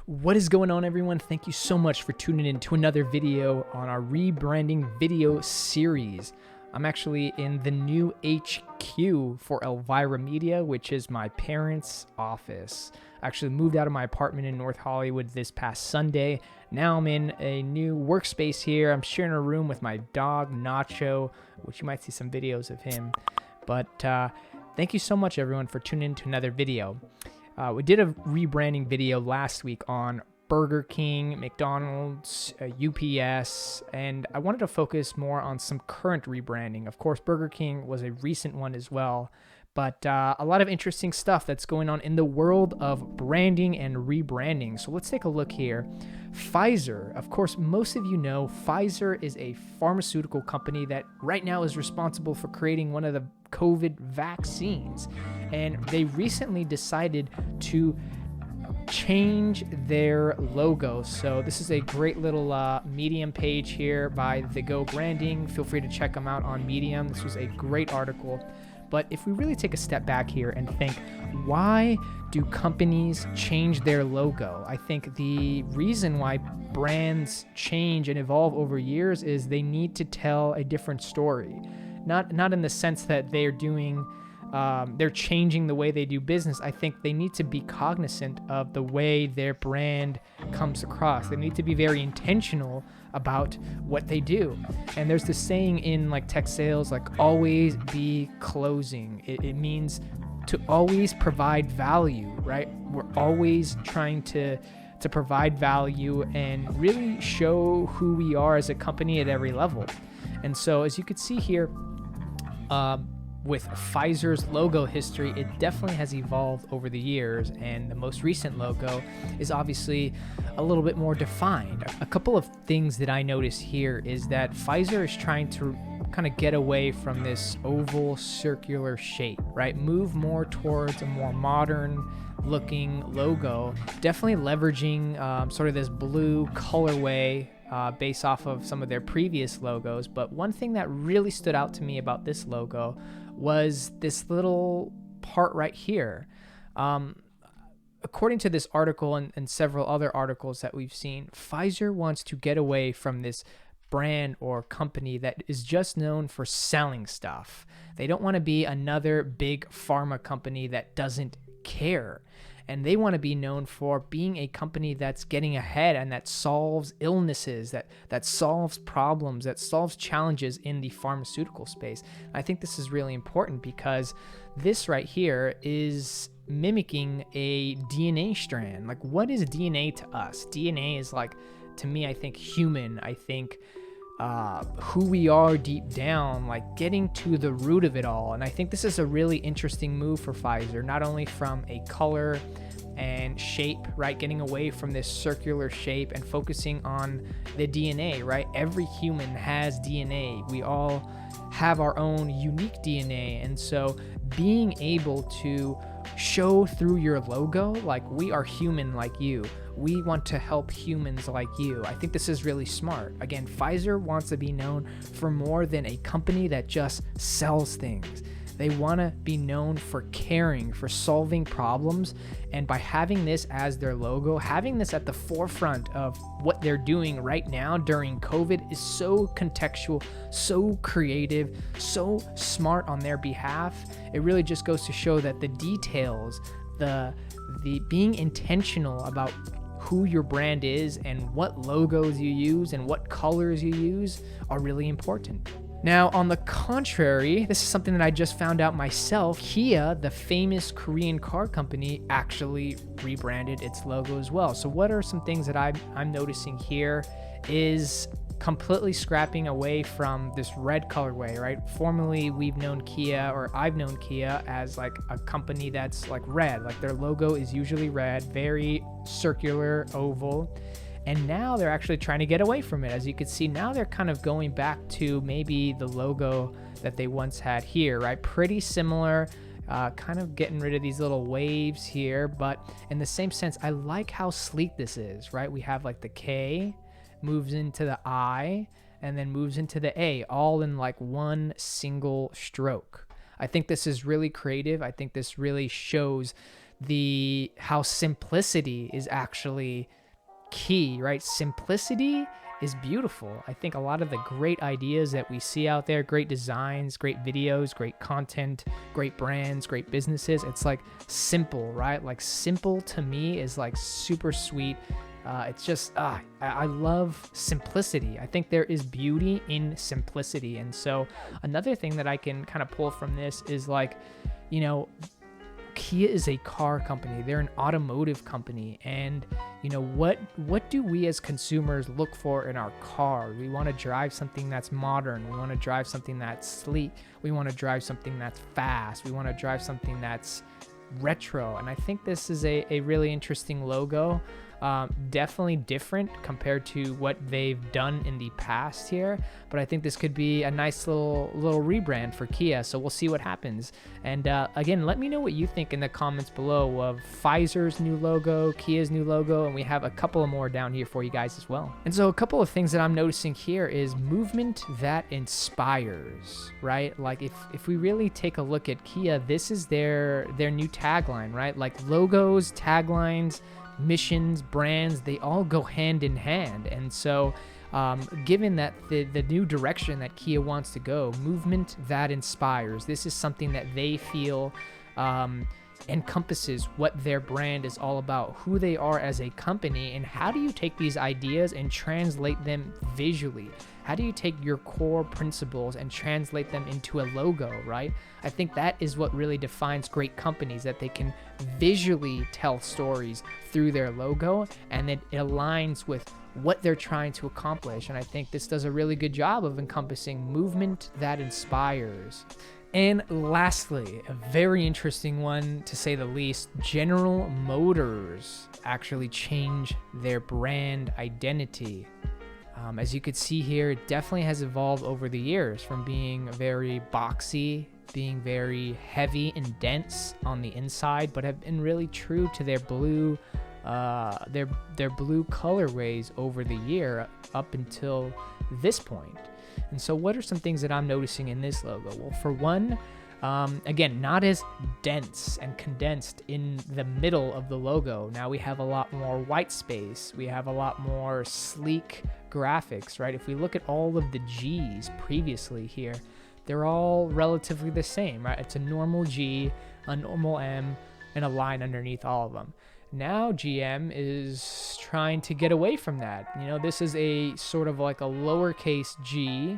What is going on, everyone? Thank you so much for tuning in to another video on our rebranding video series. I'm actually in the new HQ for Elvira Media, which is my parents' office. I actually moved out of my apartment in North Hollywood this past Sunday. Now I'm in a new workspace here. I'm sharing a room with my dog, Nacho, which you might see some videos of him. But thank you so much, everyone, for tuning in to another video. We did a rebranding video last week on Burger King, McDonald's, UPS, and I wanted to focus more on some current rebranding. Of course, Burger King was a recent one as well, but a lot of interesting stuff that's going on in the world of branding and rebranding. So let's take a look here. Pfizer, of course, most of you know Pfizer is a pharmaceutical company that right now is responsible for creating one of the COVID vaccines. And they recently decided to change their logo. So this is a great little Medium page here by The Go Branding. Feel free to check them out on Medium. This was a great article. But if we really take a step back here and think, why do companies change their logo? I think the reason why brands change and evolve over years is they need to tell a different story. Not in the sense that they're changing the way they do business. I think they need to be cognizant of the way their brand comes across. They need to be very intentional about what they do. And there's this saying in like tech sales, like always be closing. It means to always provide value, right? We're always trying to provide value and really show who we are as a company at every level. And so as you can see here, with Pfizer's logo history, it definitely has evolved over the years, and the most recent logo is obviously a little bit more defined. A couple of things that I noticed here is that Pfizer is trying to kind of get away from this oval circular shape, right? Move more towards a more modern looking logo, definitely leveraging sort of this blue colorway based off of some of their previous logos. But one thing that really stood out to me about this logo was this little part right here. According to this article and several other articles that we've seen, Pfizer wants to get away from this brand or company that is just known for selling stuff. They don't want to be another big pharma company that doesn't care. And they want to be known for being a company that's getting ahead and that solves illnesses, that solves problems, that solves challenges in the pharmaceutical space. I think this is really important because this right here is mimicking a DNA strand. Like, what is DNA to us? DNA is like, to me, I think human. I think who we are deep down, like getting to the root of it all. And I think this is a really interesting move for Pfizer, not only from a color and shape, right? Getting away from this circular shape and focusing on the DNA, right? Every human has DNA. We all have our own unique DNA. And so being able to show through your logo, like we are human like you. We want to help humans like you. I think this is really smart. Again, Pfizer wants to be known for more than a company that just sells things. They want to be known for caring, for solving problems. And by having this as their logo, having this at the forefront of what they're doing right now during COVID is so contextual, so creative, so smart on their behalf. It really just goes to show that the details, the being intentional about who your brand is and what logos you use and what colors you use are really important. Now, on the contrary, this is something that I just found out myself. Kia, the famous Korean car company, actually rebranded its logo as well. So what are some things that I'm noticing here is completely scrapping away from this red colorway, right? Formerly, we've known Kia, or I've known Kia as like a company that's like red. Like their logo is usually red, very circular, oval. And now they're actually trying to get away from it. As you can see, now they're kind of going back to maybe the logo that they once had here, right? Pretty similar, kind of getting rid of these little waves here. But in the same sense, I like how sleek this is, right? We have like the K moves into the I and then moves into the A, all in like one single stroke. I think this is really creative. I think this really shows how simplicity is actually key, right? Simplicity is beautiful. I think a lot of the great ideas that we see out there, great designs, great videos, great content, great brands, great businesses, it's like simple, right? Like simple to me is like super sweet. It's just, I love simplicity. I think there is beauty in simplicity. And so another thing that I can kind of pull from this is like, you know, Kia is a car company. They're an automotive company. And, you know, what do we as consumers look for in our car? We want to drive something that's modern. We want to drive something that's sleek. We want to drive something that's fast. We want to drive something that's retro. And I think this is a really interesting logo. Definitely different compared to what they've done in the past here, but I think this could be a nice little rebrand for Kia, so we'll see what happens. And again, let me know what you think in the comments below of Pfizer's new logo, Kia's new logo, and we have a couple of more down here for you guys as well. And so a couple of things that I'm noticing here is movement that inspires, right? Like if we really take a look at Kia, this is their new tagline, right? Like logos, taglines, missions, brands, they all go hand in hand. And so given that the new direction that Kia wants to go, movement that inspires, this is something that they feel encompasses what their brand is all about, who they are as a company, and how do you take these ideas and translate them visually? How do you take your core principles and translate them into a logo, right? I think that is what really defines great companies, that they can visually tell stories through their logo, and it aligns with what they're trying to accomplish. And I think this does a really good job of encompassing movement that inspires. And lastly, a very interesting one to say the least, General Motors actually changed their brand identity. As you could see here, it definitely has evolved over the years from being very boxy, being very heavy and dense on the inside, but have been really true to their blue colorways over the year up until this point. And so what are some things that I'm noticing in this logo? Well, for one, again, not as dense and condensed in the middle of the logo. Now we have a lot more white space. We have a lot more sleek graphics, right? If we look at all of the G's previously here, they're all relatively the same, right? It's a normal G, a normal M, and a line underneath all of them. Now GM is trying to get away from that. You know, this is a sort of like a lowercase g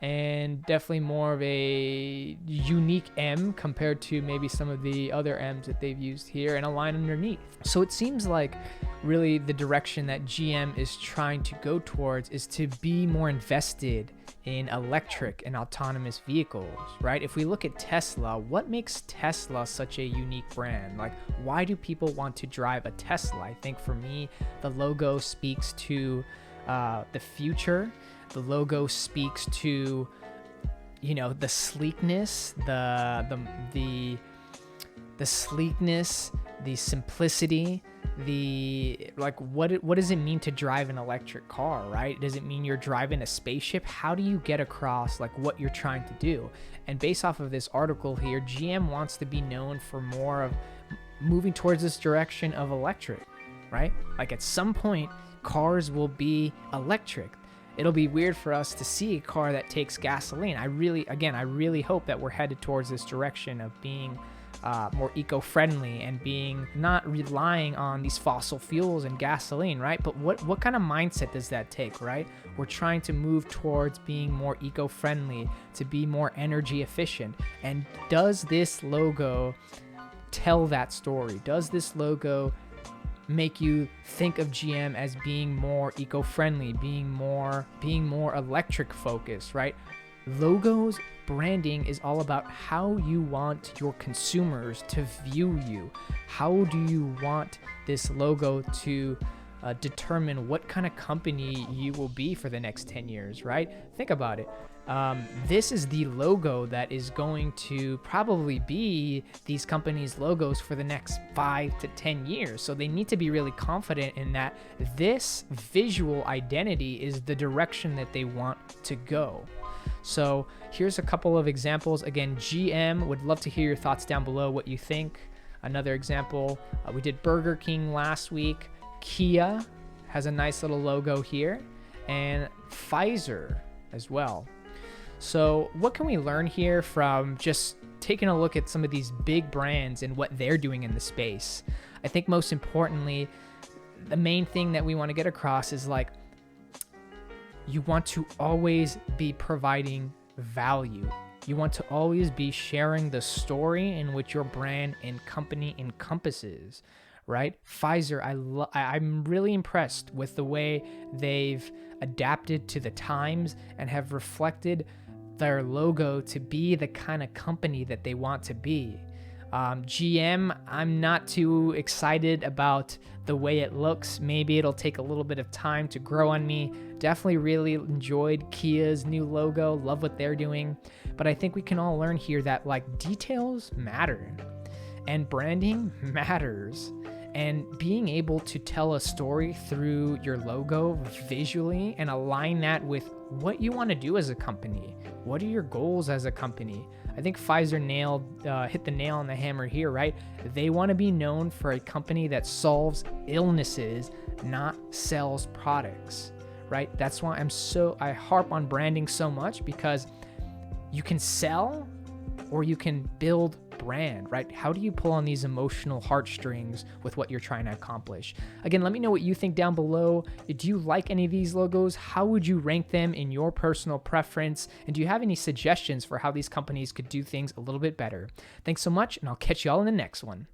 and definitely more of a unique M compared to maybe some of the other M's that they've used here, and a line underneath. So it seems like really the direction that GM is trying to go towards is to be more invested in electric and autonomous vehicles, right? If we look at Tesla, what makes Tesla such a unique brand? Like, why do people want to drive a Tesla? I think for me, the logo speaks to the future. The logo speaks to, you know, the sleekness, the sleekness, the simplicity, the like what does it mean to drive an electric car, right? Does it mean you're driving a spaceship? How do you get across like what you're trying to do? And based off of this article here, GM wants to be known for more of moving towards this direction of electric, right? Like at some point, cars will be electric. It'll be weird for us to see a car that takes gasoline. I really hope that we're headed towards this direction of being more eco-friendly and being not relying on these fossil fuels and gasoline, right? But what kind of mindset does that take, right? We're trying to move towards being more eco-friendly, to be more energy efficient. And does this logo tell that story? Does this logo make you think of GM as being more eco-friendly, being more electric focused, right? Logos, branding is all about how you want your consumers to view you. How do you want this logo to determine what kind of company you will be for the next 10 years, right? Think about it. This is the logo that is going to probably be these companies' logos for the next 5 to 10 years. So they need to be really confident in that this visual identity is the direction that they want to go. So here's a couple of examples. Again, GM, would love to hear your thoughts down below, what you think. Another example, we did Burger King last week. Kia has a nice little logo here, and Pfizer as well. So what can we learn here from just taking a look at some of these big brands and what they're doing in the space? I think most importantly, the main thing that we want to get across is like, you want to always be providing value. You want to always be sharing the story in which your brand and company encompasses, right? Pfizer, I'm really impressed with the way they've adapted to the times and have reflected their logo to be the kind of company that they want to be. GM, I'm not too excited about the way it looks. Maybe it'll take a little bit of time to grow on me. Definitely really enjoyed Kia's new logo. Love what they're doing. But I think we can all learn here that like details matter and branding matters. And being able to tell a story through your logo visually and align that with what you want to do as a company. What are your goals as a company? I think Pfizer hit the nail on the hammer here, right? They want to be known for a company that solves illnesses, not sells products, right? That's why I harp on branding so much, because you can sell or you can build brand, right? How do you pull on these emotional heartstrings with what you're trying to accomplish? Again, let me know what you think down below. Do you like any of these logos? How would you rank them in your personal preference? And do you have any suggestions for how these companies could do things a little bit better? Thanks so much, and I'll catch you all in the next one.